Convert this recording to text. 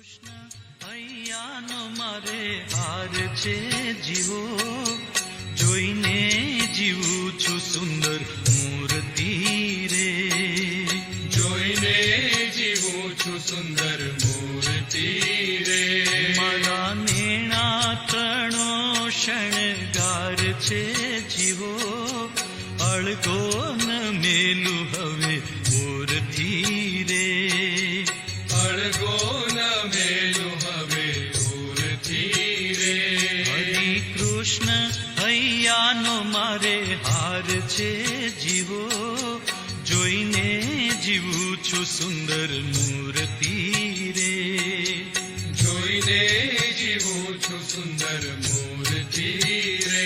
હૈયાનો મારે હાર છે જીવો, જોઈને જીવું છું સુંદર મૂર્તિ રે. જોઈને જીવું છું સુંદર મૂર્તિ રે. મારા નેણા તણો શણગાર છે જીવો, અળગો ન મેલું હવે ઓરથી રે. અળગો ન મેલું હવે ઓરથી રે. હરિ કૃષ્ણ હૈયાનો મારે હાર છે જીવો, જોઈને જીવું છું સુંદર મૂર્તિ રે. જોઈને જીવું છું સુંદર મૂર્તિ રે.